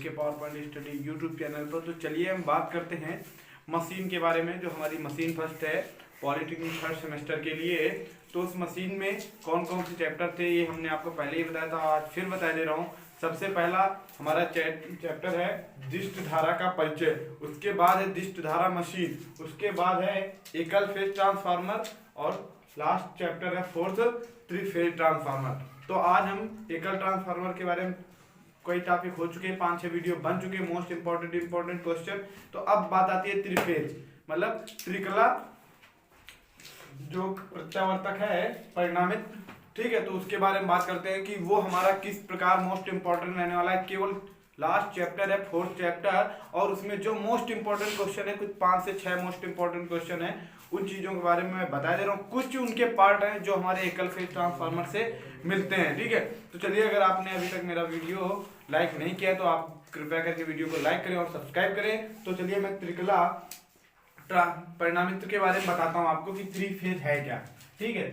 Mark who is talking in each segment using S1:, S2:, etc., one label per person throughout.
S1: के power point study YouTube channel पर। तो चलिए हम बात करते हैं मशीन के बारे में, जो हमारी मशीन फर्स्ट है पॉलिटेक्निक थर्ड सेमेस्टर के लिए। तो उस मशीन में कौन कौन से चैप्टर थे ये हमने आपको पहले ही बताया था, आज फिर बता दे रहा हूँ। सबसे पहला हमारा चैप्टर है दिष्ट धारा का परिचय, उसके बाद है दिष्ट धारा मशीन, उसके बाद है एकल फेज ट्रांसफार्मर और लास्ट चैप्टर है फोर्थ थ्री फेज ट्रांसफार्मर। तो आज हम एकल ट्रांसफार्मर के बारे में कई टॉपिक हो चुके हैं, 5-6 वीडियो बन चुके हैं, मोस्ट इंपॉर्टेंट क्वेश्चन। तो अब बात आती है त्रिफेज, मतलब त्रिकला जो प्रत्यावर्तक है परिणामित, ठीक है। तो उसके बारे में बात करते हैं कि वो हमारा किस प्रकार मोस्ट इंपॉर्टेंट रहने वाला है। केवल लास्ट चैप्टर है फोर्थ चैप्टर, और उसमें जो मोस्ट इंपॉर्टेंट क्वेश्चन है, कुछ 5 से 6 मोस्ट इंपॉर्टेंट क्वेश्चन है, उन चीजों के बारे में मैं बता दे रहा हूँ। कुछ उनके पार्ट हैं जो हमारे एकल फेज ट्रांसफार्मर से मिलते हैं, ठीक है। तो चलिए, अगर आपने अभी तक मेरा वीडियो लाइक नहीं किया तो आप कृपया करके वीडियो को लाइक करें और सब्सक्राइब करें। तो चलिए मैं त्रिकला परिणामित्व के बारे में बताता हूँ आपको कि थ्री फेज है क्या, ठीक है।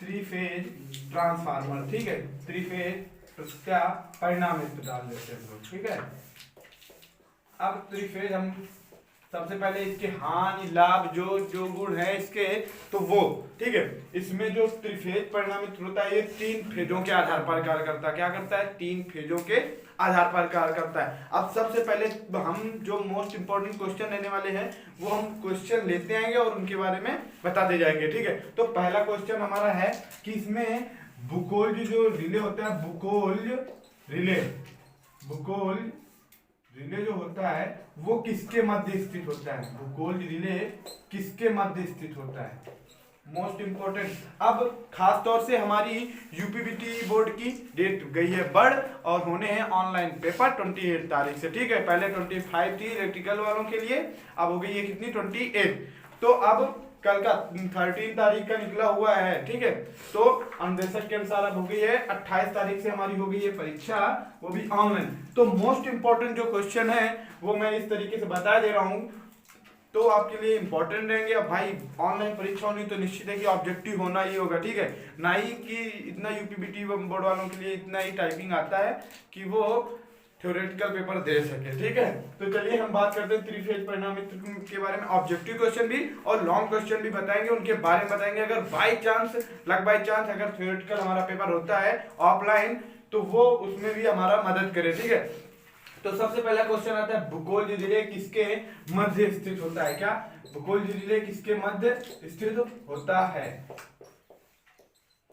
S1: थ्री फेज ट्रांसफार्मर, ठीक है, थ्री फेज उसका परिणामित्व डाल देते हैं लोग, ठीक है। अब थ्री फेज हम सबसे पहले इसके हानि लाभ जो जो गुण है इसके, तो वो ठीक है। इसमें जो त्रिफेज परिणामित्व होता है ये 3 फेजों के आधार पर कार्य करता है। क्या करता है? 3 फेजों के आधार पर कार्य करता है। अब सबसे पहले हम जो मोस्ट इंपॉर्टेंट क्वेश्चन लेने वाले हैं वो हम क्वेश्चन लेते आएंगे और उनके बारे में बताते जाएंगे, ठीक है। तो पहला क्वेश्चन हमारा है कि इसमें बुकोल्ज जो रिले होता है, बुकोल्ज रिले जो होता है वो किसके मध्य स्थित होता है? बुकोल्ज रिले किसके मध्य स्थित होता है? Most important. अब खास तौर से हमारी यूपीबीटी बोर्ड की डेट गई है बढ़, और होने हैं ऑनलाइन पेपर 28 तारीख से, ठीक है। पहले 25 थी इलेक्ट्रिकल वालों के लिए, अब हो गई है कितनी? 28। तो अब कल का 13 तारीख का निकला हुआ है, ठीक है। तो अनुदेशक के अनुसार अब हो गई है 28 तारीख से हमारी हो गई है परीक्षा, वो भी ऑनलाइन। तो मोस्ट इंपॉर्टेंट जो क्वेश्चन है वो मैं इस तरीके से बता दे रहा हूँ, तो आपके लिए इंपॉर्टेंट रहेंगे। अब भाई ऑनलाइन परीक्षा होनी तो निश्चित है कि ऑब्जेक्टिव होना ही होगा, ठीक है। ना ही कि इतना यूपीबीटी बोर्ड वालों के लिए इतना ही टाइपिंग आता है कि वो थ्योरेटिकल पेपर दे सके, ठीक है। तो चलिए हम बात करते हैं थ्री फेज परिणामित्व के बारे में। ऑब्जेक्टिव क्वेश्चन भी और लॉन्ग क्वेश्चन भी बताएंगे, उनके बारे में बताएंगे। अगर बाई चांस अगर थ्योरेटिकल हमारा पेपर होता है ऑफलाइन तो वो उसमें भी हमारा मदद करे, ठीक है। तो सबसे पहला क्वेश्चन आता है बुकोल्ज रिले किसके मध्य स्थित होता है? क्या बुकोल्ज रिले किसके मध्य स्थित होता है?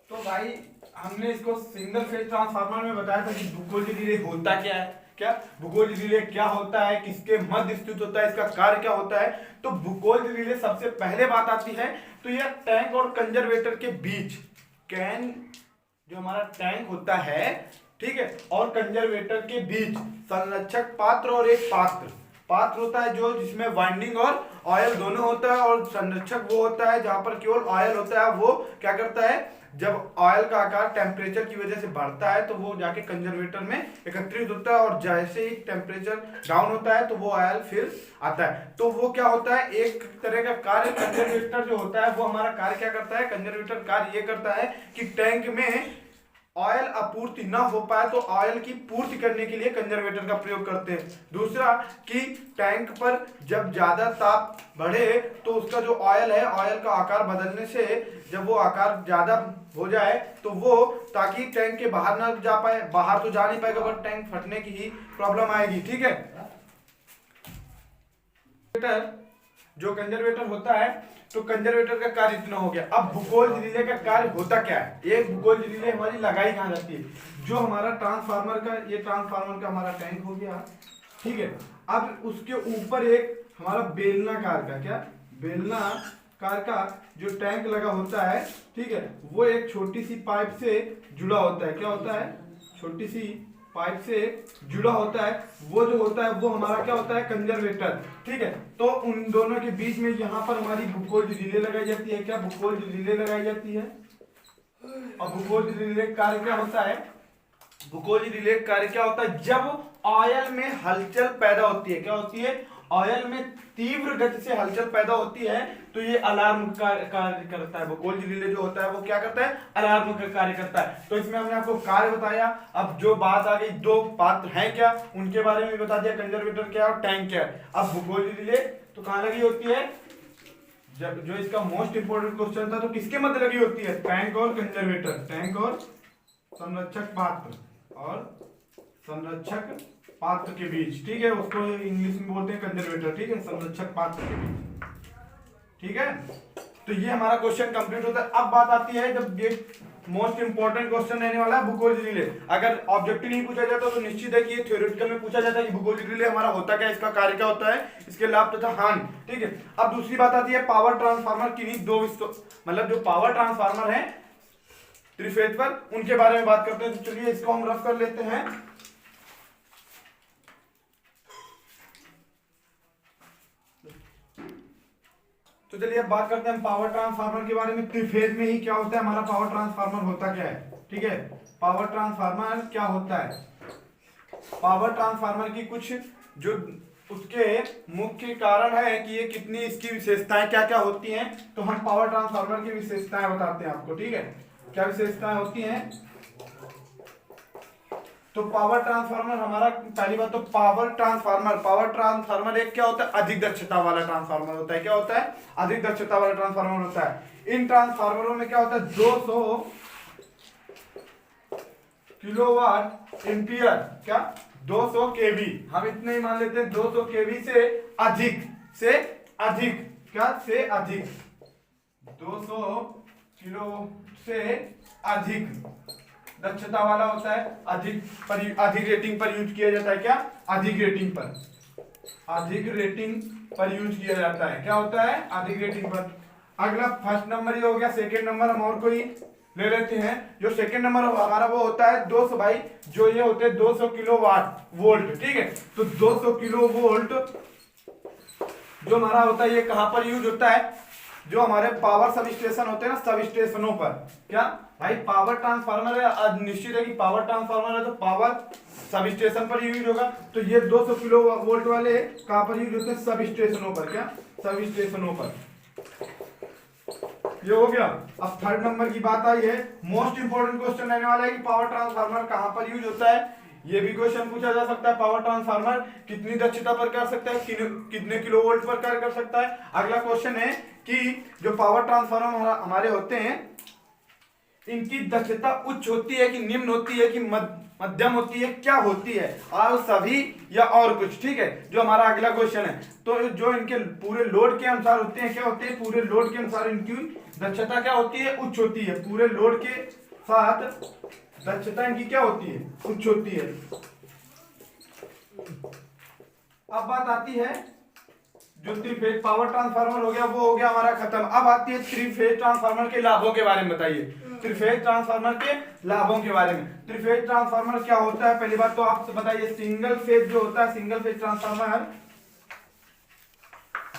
S1: तो भाई हमने इसको सिंगल फेज ट्रांसफार्मर में बताया था कि बुकोल्ज रिले होता क्या है। क्या बुकोल्ज रिले क्या होता है, किसके मध्य स्थित होता है, इसका कार्य क्या होता है? तो बुकोल्ज रिले सबसे पहले बात आती है तो यह टैंक और कंजर्वेटर के बीच, कैन जो हमारा टैंक होता है, ठीक है, और कंजर्वेटर के बीच संरक्षक पात्र और एक पात्र होता है जो जिसमें वाइंडिंग और ऑयल दोनों होता है, और संरक्षक वो होता है जहां पर केवल ऑयल होता है। वो क्या करता है? जब ऑयल का आकार टेम्परेचर की वजह से बढ़ता है तो वो जाके कंजर्वेटर में एकत्रित होता है, और जैसे ही टेम्परेचर डाउन होता है तो वो ऑयल फिर आता है। तो वो क्या होता है? एक तरह का कार्य कंजर्वेटर जो होता है वो हमारा कार्य क्या करता है? कंजर्वेटर कार्य ये करता है कि टैंक में ऑयल आपूर्ति ना हो पाए तो ऑयल की पूर्ति करने के लिए कंजर्वेटर का प्रयोग करते हैं। दूसरा कि टैंक पर जब ज्यादा ताप बढ़े तो उसका जो ऑयल है, ऑयल का आकार बदलने से जब वो आकार ज्यादा हो जाए तो वो, ताकि टैंक के बाहर ना जा पाए, बाहर तो जा नहीं पाएगा बट टैंक फटने की ही प्रॉब्लम आएगी, ठीक है। जो कंजर्वेटर होता है, तो कंजर्वेटर का कार्य इतना हो गया। अब बुकोल्ज रिले का कार्य होता क्या है? एक बुकोल्ज रिले हमारी लगाई कहाँ जाती है? जो हमारा ट्रांसफार्मर का, ये ट्रांसफार्मर का हमारा टैंक हो गया, ठीक है। अब उसके ऊपर एक हमारा बेलनाकार का, क्या बेलनाकार का जो टैंक लगा होता है, ठीक है, वो एक छोटी सी पाइप से जुड़ा होता है। क्या होता है? छोटी सी पाइप से जुड़ा होता है। वो जो होता है वो हमारा क्या होता है? कंजर्वेटर, ठीक है। तो उन दोनों के बीच में यहाँ पर हमारी बुकोल्ज रिले लगाई जाती है। क्या बुकोल्ज रिले लगाई जाती है? और बुकोल्ज रिले कार्य क्या होता है? बुकोल्ज रिले कार्य क्या होता है? जब ऑयल में हलचल पैदा होती है, क्या होती है? ऑयल में तीव्र गति से हलचल पैदा होती है तो ये अलार्म कार्य करता है। बुकोल्ज रिले जो होता है वो क्या करता है, अलार्म का कार्य करता है। तो इसमें हमने आपको कार्य बताया। अब जो बात आ गई, दो पात्र हैं क्या उनके बारे में बता दिया, कंजर्वेटर क्या है और टैंक क्या है। अब बुकोल्ज रिले तो कहाँ लगी होती है, जब जो इसका मोस्ट इंपोर्टेंट क्वेश्चन था तो किसके मध्य लगी होती है, टैंक और कंजर्वेटर, टैंक और संरक्षक पात्र और संरक्षक पात्र के बीच, ठीक है। उसको इंग्लिश में बोलते हैं कंजर्वेटर, ठीक है, संरक्षक पात्र के बीच, ठीक है। तो ये हमारा क्वेश्चन कंप्लीट होता है। अब बात आती है जब ये मोस्ट इंपोर्टेंट क्वेश्चन रहने वाला है बुकोल्ज रिले। अगर ऑब्जेक्टिव नहीं पूछा जाता तो निश्चित है कि ये थ्योरेटिकल में पूछा जाता है कि बुकोल्ज रिले हमारा होता क्या, इसका कार्य क्या होता है, इसके लाभ तथा हानि, ठीक है। अब दूसरी बात आती है पावर ट्रांसफार्मर, किन्हीं दो मतलब जो पावर ट्रांसफार्मर है त्रिफेज पर, उनके बारे में बात करते हैं। तो चलिए इसको हम रफ कर लेते हैं। तो चलिए अब बात करते हैं हम पावर ट्रांसफार्मर के बारे में। त्रिफेज में ही क्या होता है हमारा पावर ट्रांसफार्मर होता क्या है, ठीक है। पावर ट्रांसफार्मर क्या होता है, पावर ट्रांसफार्मर की कुछ जो उसके मुख्य कारण है कि ये कितनी इसकी विशेषताएं क्या क्या होती हैं, तो हम पावर ट्रांसफार्मर की विशेषताएं बताते हैं आपको, ठीक है। क्या विशेषताएं होती हैं, तो पावर ट्रांसफार्मर हमारा, पहली बात तो पावर ट्रांसफार्मर एक क्या होता है, अधिक दक्षता वाला ट्रांसफार्मर होता है। क्या होता है, अधिक दक्षता वाला ट्रांसफार्मर होता है। इन ट्रांसफार्मरों में क्या होता है, 200 किलोवाट एम्पियर, क्या 200 केवी, हम इतने ही मान लेते हैं, 200 केवी से अधिक, क्या से अधिक, 200 किलो से अधिक दक्षता वाला होता है, अधिक रेटिंग पर यूज किया जाता है। क्या, अधिक रेटिंग पर यूज किया जाता है। क्या होता है, अधिक रेटिंग पर। अगला फर्स्ट नंबर ये हो गया। सेकेंड नंबर हम और कोई ले लेते हैं। जो सेकेंड नंबर हमारा वो होता है 200 भाई, जो ये होते हैं 200 किलोवाट वोल्ट, ठीक है। तो 200 किलो वोल्ट जो हमारा होता है ये कहां पर यूज होता है, जो हमारे पावर सब स्टेशन होते हैं ना, सब स्टेशनों पर। क्या भाई, पावर ट्रांसफार्मर है, निश्चित है कि पावर ट्रांसफार्मर है तो पावर सब स्टेशन पर यूज होगा। तो ये 200 किलो वोल्ट वाले कहां पर यूज होते हैं, सब स्टेशनों पर। क्या, सब स्टेशनों पर। ये हो गया। अब थर्ड नंबर की बात आई है, मोस्ट इंपोर्टेंट क्वेश्चन रहने वाला है कि पावर ट्रांसफार्मर कहां पर यूज होता है। ये भी क्वेश्चन पूछा जा सकता है, पावर ट्रांसफार्मर कितनी दक्षता पर कर सकता है, कितने किलो वोल्ट पर कार्य कर सकता है। अगला क्वेश्चन है कि जो पावर ट्रांसफार्मर हमारे होते हैं इनकी दक्षता उच्च होती है कि निम्न होती है कि मध्यम होती है, क्या होती है, और सभी या और कुछ, ठीक है, जो हमारा अगला क्वेश्चन है। तो जो इनके पूरे लोड के अनुसार होते हैं, क्या होते हैं, पूरे लोड के अनुसार इनकी दक्षता क्या होती है, उच्च होती है। पूरे लोड के साथ दक्षता इनकी क्या होती है, उच्च होती है। अब बात आती है जो त्रिफेज पावर ट्रांसफार्मर हो गया वो हो गया हमारा खत्म। अब आती है त्रिफेज ट्रांसफार्मर के लाभों के बारे में बताइए। त्रिफेज ट्रांसफार्मर के लाभों के बारे में, त्रिफेज ट्रांसफार्मर क्या होता है, पहली बात तो आप बताइए। सिंगल फेज जो होता है, सिंगल फेज ट्रांसफार्मर,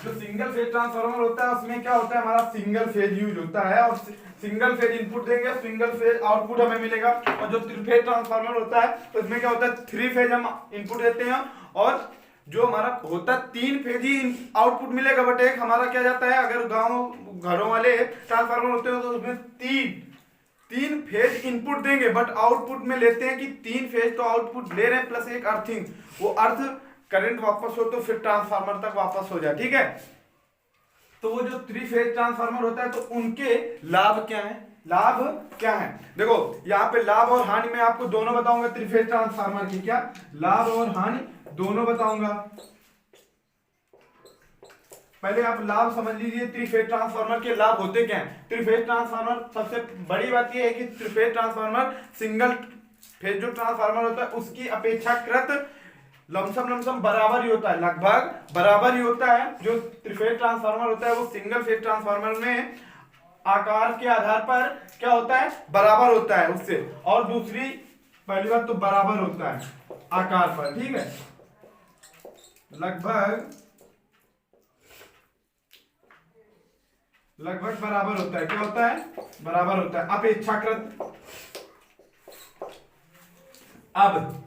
S1: जो सिंगल फेज ट्रांसफार्मर होता है उसमें क्या होता है, हमारा सिंगल फेज यूज होता है और सिंगल फेज इनपुट देंगे, सिंगल फेज आउटपुट हमें मिलेगा। और जो त्रिफेज ट्रांसफार्मर होता है तो इसमें क्या होता है, 3 फेज हम इनपुट देते हैं और जो हमारा होता है 3 फेज ही आउटपुट मिलेगा। बट एक हमारा क्या जाता है, अगर घरों वाले ट्रांसफार्मर होते हैं तो उसमें तीन फेज इनपुट देंगे, बट आउटपुट में लेते हैं कि 3 फेज तो आउटपुट ले रहे हैं प्लस एक अर्थिंग, वो अर्थ करंट वापस हो तो फिर ट्रांसफार्मर तक वापस हो जाए, ठीक है। तो वो जो 3 फेज ट्रांसफार्मर होता है तो उनके लाभ क्या है, लाभ क्या है, देखो यहाँ पे लाभ और हानि मैं आपको दोनों बताऊंगा। त्रिफेज ट्रांसफार्मर की क्या लाभ और हानि दोनों बताऊंगा। पहले आप लाभ समझ लीजिए, त्रिफेज ट्रांसफार्मर के लाभ होते क्या हैं। त्रिफेज ट्रांसफार्मर, सबसे बड़ी बात यह है कि त्रिफेज ट्रांसफार्मर सिंगल फेज जो ट्रांसफार्मर होता है उसकी अपेक्षाकृत लमसम बराबर ही होता है, लगभग बराबर ही होता है। जो त्रिफेज ट्रांसफार्मर होता है वो सिंगल फेज ट्रांसफार्मर में आकार के आधार पर क्या होता है, बराबर होता है उससे। और दूसरी पहली बात तो बराबर होता है आकार पर, ठीक है, लगभग बराबर होता है। क्या होता है, बराबर होता है अपेक्षाकृत। अब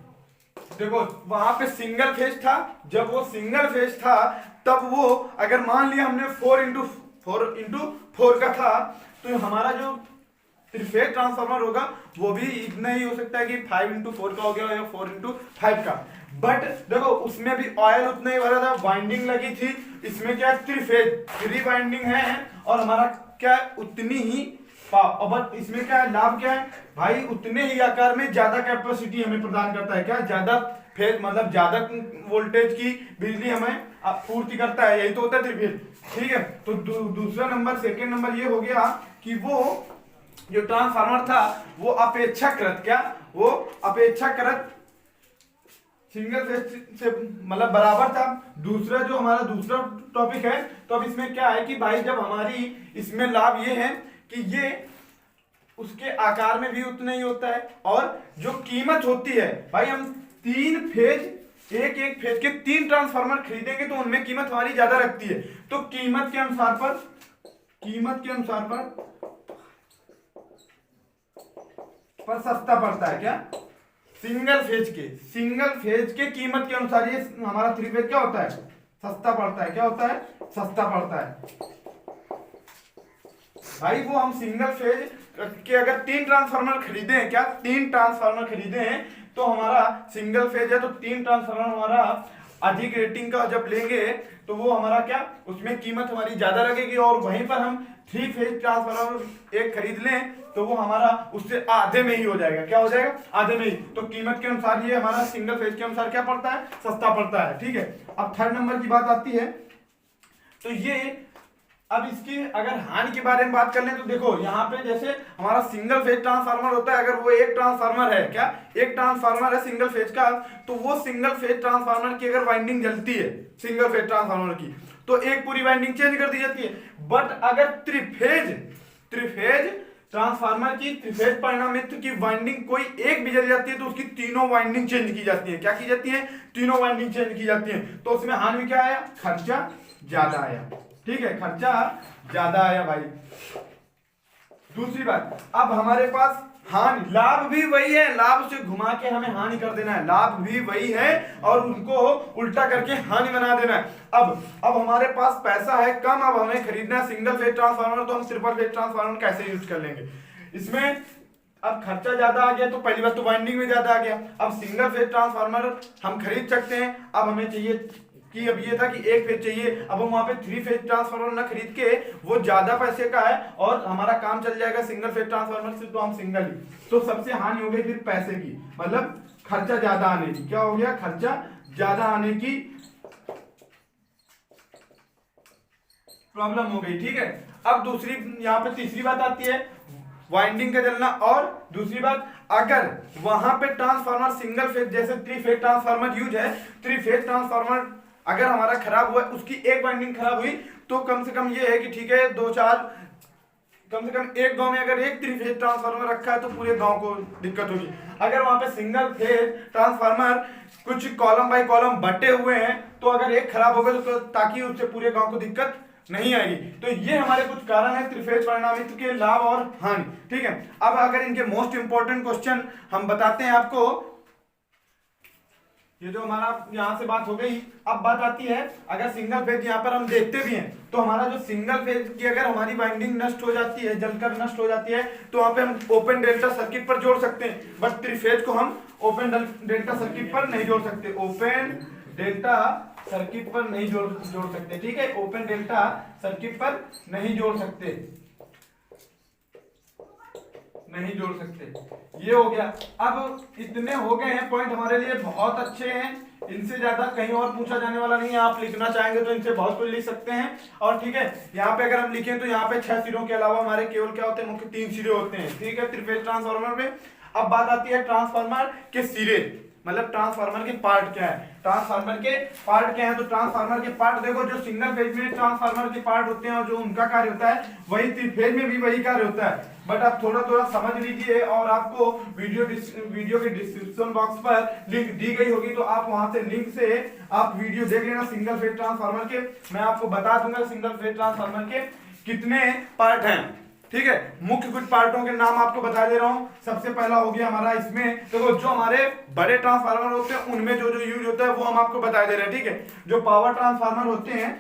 S1: देखो वहां पे सिंगल फेज था, जब वो सिंगल फेज था तब वो अगर मान लिया हमने 4x4 का था, तो हमारा जो त्रिफेज ट्रांसफार्मर होगा वो भी इतना ही हो सकता है कि 5x4 का हो गया या 4x5 का। बट देखो उसमें भी ऑयल उतना ही भरा था, वाइंडिंग लगी थी, इसमें क्या त्रिफेज 3 वाइंडिंग है और हमारा क्या उतनी ही और बट इसमें क्या है, लाभ क्या है भाई, उतने ही आकार में ज्यादा कैपेसिटी हमें प्रदान करता है, क्या ज्यादा फेज मतलब ज्यादा वोल्टेज की बिजली हमें पूर्ति करता है, यही तो होता है त्रिफेज। ठीक है, तो दूसरा नंबर सेकेंड नंबर ये हो गया कि वो जो ट्रांसफार्मर था वो अपेक्षाकृत क्या, वो अपेक्षाकृत सिंगल फेज से मतलब बराबर था। दूसरा जो हमारा दूसरा टॉपिक है, तो अब इसमें क्या है कि भाई जब हमारी इसमें लाभ ये है कि ये उसके आकार में भी उतना ही होता है और जो कीमत होती है भाई, हम 3 फेज एक फेज के 3 ट्रांसफार्मर खरीदेंगे तो उनमें कीमत हमारी ज्यादा लगती है, तो कीमत के अनुसार पर सस्ता पड़ता है क्या, सिंगल फेज के कीमत के अनुसार ये हमारा 3 फेज क्या होता है, सस्ता पड़ता है। क्या होता है, सस्ता पड़ता है भाई। वो हम सिंगल फेज के अगर 3 ट्रांसफार्मर खरीदे हैं, क्या 3 ट्रांसफार्मर खरीदे हैं, तो हमारा सिंगल फेज है तो 3 ट्रांसफार्मर हमारा अधिक रेटिंग का जब लेंगे तो वो हमारा क्या, उसमें कीमत हमारी ज्यादा लगेगी, और वहीं पर हम 3 फेज ट्रांसफार्मर एक खरीद लें तो वो हमारा उससे आधे में ही हो जाएगा। क्या हो जाएगा, आधे में ही। तो कीमत के अनुसार ये हमारा सिंगल फेज के अनुसार क्या पड़ता है, सस्ता पड़ता है। ठीक है, अब थर्ड नंबर की बात आती है, तो ये अब इसकी अगर हानि के बारे में बात कर लें तो देखो यहाँ पे जैसे हमारा सिंगल फेज ट्रांसफार्मर होता है, अगर वो एक ट्रांसफार्मर है, क्या एक ट्रांसफार्मर है सिंगल फेज का, तो वो सिंगल फेज ट्रांसफार्मर की अगर वाइंडिंग जलती है सिंगल फेज ट्रांसफार्मर की, तो एक पूरी वाइंडिंग चेंज कर दी जाती है। बट अगर त्रिफेज ट्रांसफार्मर की त्रिफेज परिणामित्र की वाइंडिंग कोई एक भी जल जाती है तो उसकी तीनों वाइंडिंग चेंज की जाती है। क्या की जाती है, तीनों वाइंडिंग चेंज की जाती है। तो उसमें हानि क्या आया, खर्चा ज्यादा आया। ठीक है, खर्चा ज्यादा आया भाई। दूसरी बात, अब हमारे पास हानि, लाभ भी वही है, लाभ से घुमा के हमें हानि कर देना है, लाभ भी वही है और उनको उल्टा करके हानि बना देना है। अब हमारे पास पैसा है कम, अब हमें खरीदना है सिंगल फेज ट्रांसफार्मर, तो हम ट्रिपल फेज ट्रांसफार्मर कैसे यूज कर लेंगे। इसमें अब खर्चा ज्यादा आ गया तो पहली बात तो वाइंडिंग में ज्यादा आ गया। अब सिंगल फेज ट्रांसफार्मर हम खरीद सकते हैं, अब हमें चाहिए कि अब ये था कि एक फेज चाहिए, अब हम वहां पे 3 फेज ट्रांसफार्मर ना खरीद के, वो ज्यादा पैसे का है और हमारा काम चल जाएगा सिंगल फेज ट्रांसफार्मर से, तो हम सिंगल ही। तो सबसे हानि हो गई फिर पैसे की, मतलब खर्चा ज्यादा आने की। क्या हो गया, खर्चा ज्यादा आने की प्रॉब्लम हो गई। ठीक है, अब दूसरी यहाँ पे तीसरी बात आती है वाइंडिंग का जलना, और दूसरी बात अगर वहां पे ट्रांसफार्मर सिंगल फेज जैसे 3 फेज ट्रांसफार्मर यूज है, 3 फेज ट्रांसफार्मर अगर हमारा खराब हुआ, उसकी एक वाइंडिंग खराब हुई, तो कम से कम ये है कि ठीक है 2-4 कम से कम एक गांव में अगर एक 3 फेज ट्रांसफार्मर रखा है तो पूरे गांव को दिक्कत होगी। अगर वहां पे सिंगल फेज ट्रांसफार्मर कुछ कॉलम बाय कॉलम बटे हुए हैं, तो अगर एक खराब हो गया तो ताकि उससे पूरे गांव को दिक्कत नहीं आएगी। तो ये हमारे कुछ कारण है त्रिफेज परिणामित्र के लाभ और हानि। ठीक है, अब अगर इनके मोस्ट इंपोर्टेंट क्वेश्चन हम बताते हैं आपको, ये जो हमारा यहां से बात हो गई, अब बात आती है अगर सिंगल फेज यहाँ पर हम देखते भी हैं, तो हमारा जो सिंगल फेज की अगर हमारी वाइंडिंग नष्ट हो जाती है, जलकर नष्ट हो जाती है, तो वहां पे हम ओपन डेल्टा सर्किट पर जोड़ सकते हैं, बट त्रिफेज को हम ओपन डेल्टा सर्किट पर नहीं जोड़ सकते, ओपन डेल्टा सर्किट पर नहीं जोड़ सकते। ठीक है, ओपन डेल्टा सर्किट पर नहीं जोड़ सकते, नहीं जोड़ सकते। ये हो गया। अब इतने हो गए हैं पॉइंट हमारे लिए बहुत अच्छे हैं, इनसे ज्यादा कहीं और पूछा जाने वाला नहीं है। आप लिखना चाहेंगे तो इनसे बहुत कुछ लिख सकते हैं। और ठीक है, यहाँ पे अगर हम लिखें तो यहाँ पे 6 सिरों के अलावा हमारे केवल क्या होते हैं, मुख्य 3 सिरे होते हैं। ठीक है, त्रिफेज ट्रांसफार्मर में। अब बात आती है ट्रांसफार्मर के सिरे, मतलब ट्रांसफार्मर के पार्ट क्या है, ट्रांसफार्मर के पार्ट क्या है। तो ट्रांसफार्मर के पार्ट देखो, जो सिंगल फेज में ट्रांसफार्मर के पार्ट होते हैं और जो उनका कार्य होता है, वही त्रिफेज में भी वही कार्य होता है। बट आप थोड़ा थोड़ा समझ लीजिए, और आपको वीडियो के डिस्क्रिप्शन बॉक्स पर लिंक दी गई होगी, तो आप वहां से लिंक से आप वीडियो देख लेना सिंगल फेज ट्रांसफार्मर के। मैं आपको बता दूंगा सिंगल फेज ट्रांसफार्मर के कितने पार्ट हैं। ठीक है, मुख्य कुछ पार्टों के नाम आपको बता दे रहा हूं। सबसे पहला हो गया हमारा इसमें, तो जो हमारे बड़े ट्रांसफार्मर होते हैं उनमें जो जो यूज होता है वो हम आपको बता दे रहे हैं। ठीक है, जो पावर ट्रांसफार्मर होते हैं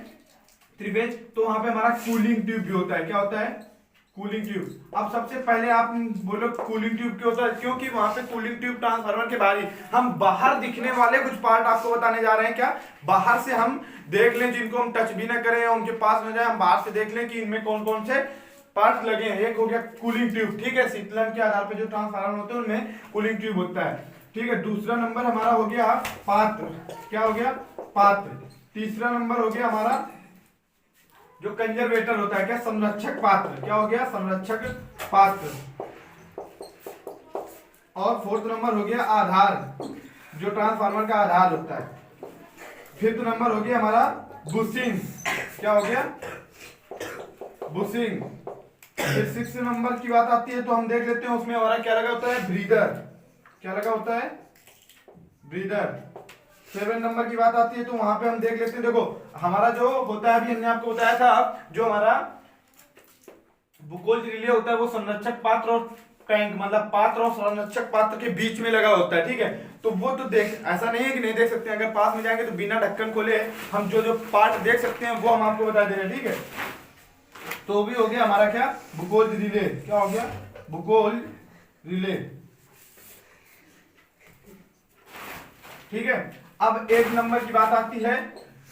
S1: त्रिवेज, तो वहां पे हमारा कूलिंग ट्यूब भी होता है। क्या होता है? Cooling tube. अब सबसे पहले आप बोलो कूलिंग ट्यूब क्यों होता है? क्योंकि वहां पे कूलिंग ट्यूब ट्रांसफार्मर के बाहर ही हम बाहर दिखने वाले कुछ पार्ट आपको बताने जा रहे हैं। क्या बाहर से हम देख लें, जिनको हम टच भी ना करें या उनके पास न जाए, हम बाहर से देख लें कि इनमें कौन कौन से पार्ट लगे हैं। एक हो गया कूलिंग ट्यूब, ठीक है, शीतलन के आधार पर जो ट्रांसफार्मर होते हैं उनमें कूलिंग ट्यूब होता है। ठीक है, दूसरा नंबर हमारा हो गया पात्र। क्या हो गया? पात्र। तीसरा नंबर हो गया हमारा जो कंजर्वेटर होता है, क्या? संरक्षक पात्र। क्या हो गया? संरक्षक पात्र। और फोर्थ नंबर हो गया आधार, जो ट्रांसफार्मर का आधार होता है। फिफ्थ नंबर हो गया हमारा बुशिंग। क्या हो गया? बुशिंग। फिर सिक्स नंबर की बात आती है तो हम देख लेते हैं उसमें हमारा क्या लगा होता है? ब्रीदर। क्या लगा होता है? ब्रीदर। 7 नंबर की बात आती है तो वहां पे हम देख लेते हैं। देखो हमारा जो होता है, अभी हमने आपको बताया था, जो हमारा बुकोल रिले होता है वो संरक्षक पात्र और टैंक, मतलब पात्र और संरक्षक पात्र के बीच में लगा होता है। ठीक है, तो वो तो देख, ऐसा नहीं है कि नहीं देख सकते हैं। अगर पास में जाएंगे तो बिना ढक्कन खोले हम जो जो पार्ट देख सकते हैं वो हम आपको बता दे रहे हैं। ठीक है, तो भी हो गया हमारा क्या? बुकोल रिले। क्या हो गया? बुकोल रिले। ठीक है, अब एक नंबर की बात आती है,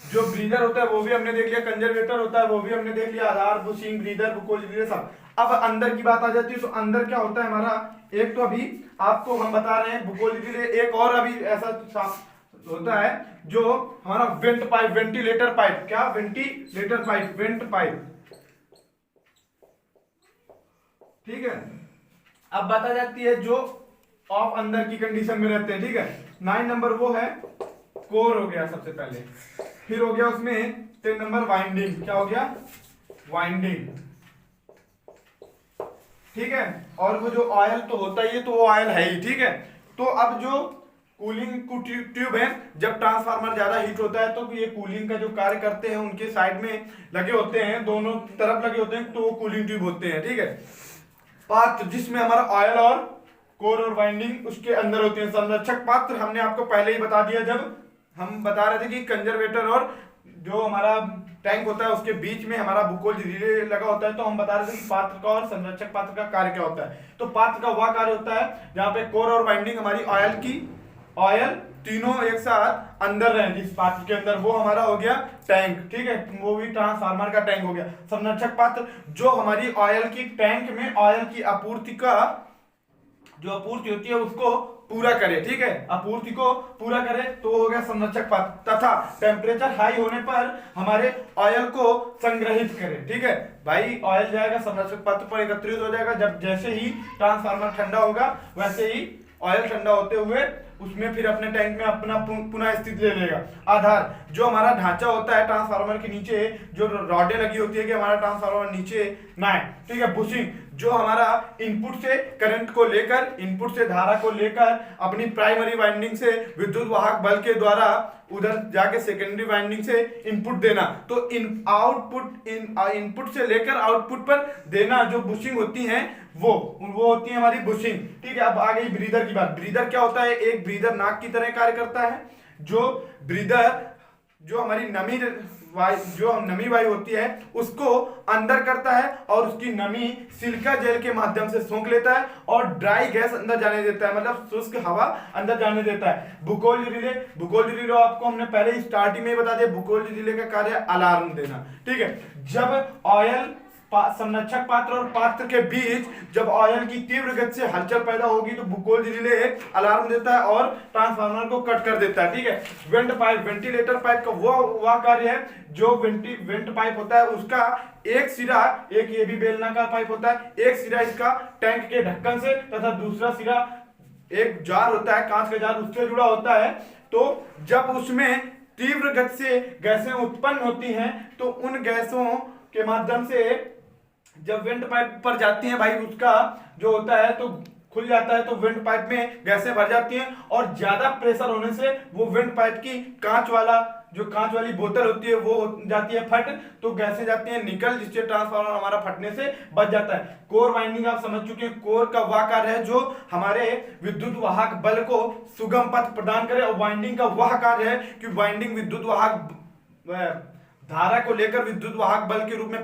S1: जो ब्रीदर होता है वो भी हमने देख लिया, कंजर्वेटर होता है वो भी हमने देख लिया, आधार, बुशिंग, ब्रीदर, बुकोल रिले सब। अब अंदर की बात आ जाती है, तो अंदर क्या होता है हमारा? एक तो अभी आपको हम बता रहे हैं बुकोल रिले, एक और अभी ऐसा होता है जो हमारा वेंट पाइप, वेंटिलेटर पाइप। क्या? Ventilator pipe, went pipe. ठीक है, अब बता जाती है जो ऑफ अंदर की कंडीशन में रहते हैं। ठीक है, 9 नंबर वो है कोर हो गया सबसे पहले। फिर हो गया उसमें 10 नंबर वाइंडिंग। क्या हो गया? वाइंडिंग। ठीक है, और वो जो ऑयल तो होता ही है, तो वो ऑयल है ही। ठीक है, तो अब जो कूलिंग ट्यूब है, जब ट्रांसफार्मर ज्यादा हीट होता है तो ये कूलिंग का जो कार्य करते हैं उनके साइड में लगे होते हैं, दोनों तरफ लगे होते हैं, तो वो कूलिंग ट्यूब होते हैं। ठीक है, पात्र जिसमें हमारा ऑयल और कोर और वाइंडिंग उसके अंदर होती है। संरक्षक पात्र हमने आपको पहले ही बता दिया, जब हम बता रहे थे कि कंजर्वेटर और जो हमारा टैंक होता है उसके बीच में हमारा बुकोल रिले लगा होता है, तो हम बता रहे थे कि पात्र का और संरक्षक पात्र का कार्य क्या होता है। तो पात्र का वह कार्य होता है जहां पे कोर और वाइंडिंग हमारी ऑयल तीनों एक साथ अंदर रहे जिस पात्र के अंदर, वो हमारा हो गया टैंक। ठीक है, वो भी ट्रांसफार्मर का टैंक हो गया। संरक्षक पात्र जो हमारी ऑयल की टैंक में ऑयल की आपूर्ति का जो आपूर्ति होती है उसको पूरा करे। ठीक है, आपूर्ति को पूरा करे तो हो गया संरक्षक पात्र, तथा टेम्परेचर हाई होने पर हमारे ऑयल को संग्रहित करे। ठीक है भाई, ऑयल जाएगा संरक्षक पात्र पर एकत्रित हो जाएगा, जब जैसे ही ट्रांसफार्मर ठंडा होगा वैसे ही ऑयल ठंडा होते हुए उसमें फिर अपने टैंक में अपना पुनः स्थिति ले लेगा। आधार जो हमारा ढांचा होता है ट्रांसफार्मर के नीचे, जो रॉडें लगी होती है कि हमारा ट्रांसफार्मर नीचे ना आए। ठीक है, बुशिंग जो हमारा इनपुट से करंट को लेकर, इनपुट से धारा को लेकर अपनी प्राइमरी वाइंडिंग से विद्युत वाहक बल के द्वारा उधर जाके सेकेंडरी वाइंडिंग से इनपुट देना। तो इनपुट से लेकर आउटपुट पर देना जो बुशिंग होती है वो होती है हमारी बुशिंग। ठीक है, अब आ गई ब्रीदर की बात। ब्रीदर क्या होता है? एक ब्रीदर नाक की तरह कार्य करता है। जो ब्रीदर जो हमारी नमी वायु होती है उसको अंदर करता है और उसकी नमी सिलिका जेल के माध्यम से सोख लेता है और ड्राई गैस अंदर जाने देता है, मतलब शुष्क हवा अंदर जाने देता है। बुकोल रिले आपको हमने पहले ही स्टार्टिंग में बता दिया, बुकोल रिले का कार्य अलार्म देना। ठीक है, जब ऑयल संरक्षक पात्र और पात्र के बीच जब ऑयल की तीव्र गति से हलचल पैदा होगी तो बुकोल रिले अलार्म देता है और ट्रांसफार्मर को कट कर देता है। ठीक है, वेंट पाइप, वेंटिलेटर पाइप का वह कार्य है जो वेंट पाइप होता है उसका एक सिरा, एक ये भी बेलनाकार पाइप होता है, एक सिरा इसका टैंक के ढक्कन से तथा दूसरा सिरा एक जार होता है, कांच का जार, उससे जुड़ा होता है। तो जब उसमें तीव्र गति से गैसें उत्पन्न होती हैं तो उन गैसों के माध्यम से जब वेंट पाइप पर जाती हैं भाई, उसका जो होता है तो खुल जाता है तो वेंट पाइप में गैसें भर जाती हैं, और ज्यादा प्रेशर होने से वो वेंट पाइप की कांच वाली बोतल होती है वो हो जाती है फट, तो गैसें जाती हैं निकल, जिससे ट्रांसफार्मर हमारा फटने से बच जाता है। कोर वाइंडिंग आप समझ चुके हैं, कोर का वह कार्य है जो हमारे विद्युत वाहक बल को सुगम पथ प्रदान करे, और वाइंडिंग का वह कार्य है कि वाइंडिंग विद्युत वाहक धारा को लेकर विद्युत वाहक बल के रूप में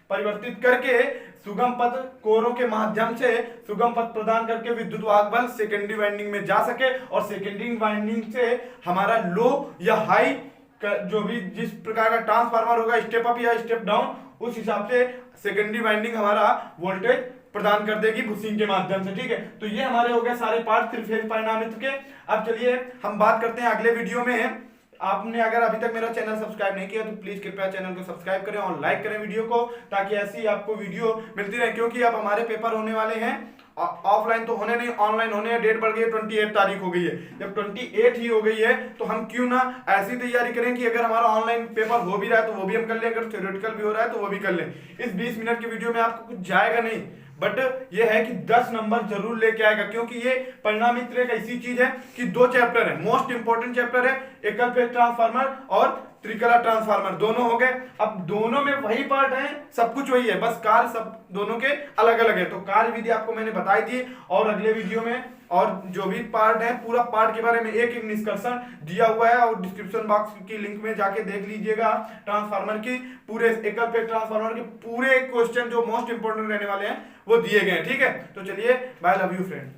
S1: परिवर्तित करके सुगम पथ कोरों के माध्यम से सुगम पथ प्रदान करके विद्युत वाहक बल सेकेंडरी वाइंडिंग में जा सके, और सेकेंडरी वाइंडिंग से हमारा लो या हाई जो भी जिस प्रकार का ट्रांसफार्मर होगा, स्टेप अप या स्टेप डाउन, उस हिसाब से सेकेंडरी वाइंडिंग हमारा वोल्टेज प्रदान कर देगी बुशिंग के माध्यम से। ठीक है, तो ये हमारे हो गए सारे पार्ट थ्री फेज परिणामित्र के। अब चलिए हम बात करते हैं अगले वीडियो में। आपने अगर अभी तक मेरा चैनल सब्सक्राइब नहीं किया तो प्लीज कृपया चैनल को सब्सक्राइब करें और लाइक करें वीडियो को, ताकि ऐसी आपको वीडियो मिलती रहे, क्योंकि अब हमारे पेपर होने वाले हैं ऑफलाइन तो होने नहीं, ऑनलाइन होने हैं। डेट बढ़ गई है, 28 तारीख हो गई है। जब 28 ही हो गई है तो हम क्यों ना ऐसी तैयारी करें कि अगर हमारा ऑनलाइन पेपर हो भी रहा है तो वो भी हम कर लें, अगर थ्योरेटिकल भी हो रहा है तो वो भी कर लें। इस 20 मिनट की वीडियो में आपको कुछ जाएगा नहीं, बट ये है कि 10 नंबर जरूर लेके आएगा, क्योंकि ये परिणामित्र एक ऐसी चीज है कि 2 चैप्टर है, मोस्ट इंपोर्टेंट चैप्टर है, एकल फेज ट्रांसफार्मर और त्रिकला ट्रांसफार्मर, दोनों हो गए। अब दोनों में वही पार्ट है, सब कुछ वही है, बस कार्य सब दोनों के अलग अलग है। तो कार्य विधि आपको मैंने बताई थी, और अगले वीडियो में और जो भी पार्ट है पूरा पार्ट के बारे में एक एक निष्कर्षण दिया हुआ है, और डिस्क्रिप्शन बॉक्स की लिंक में जाके देख लीजिएगा। ट्रांसफार्मर की पूरे एकल फेज ट्रांसफार्मर के पूरे क्वेश्चन जो मोस्ट इंपोर्टेंट रहने वाले हैं वो दिए गए हैं। ठीक है, तो चलिए बाय, लव यू फ्रेंड।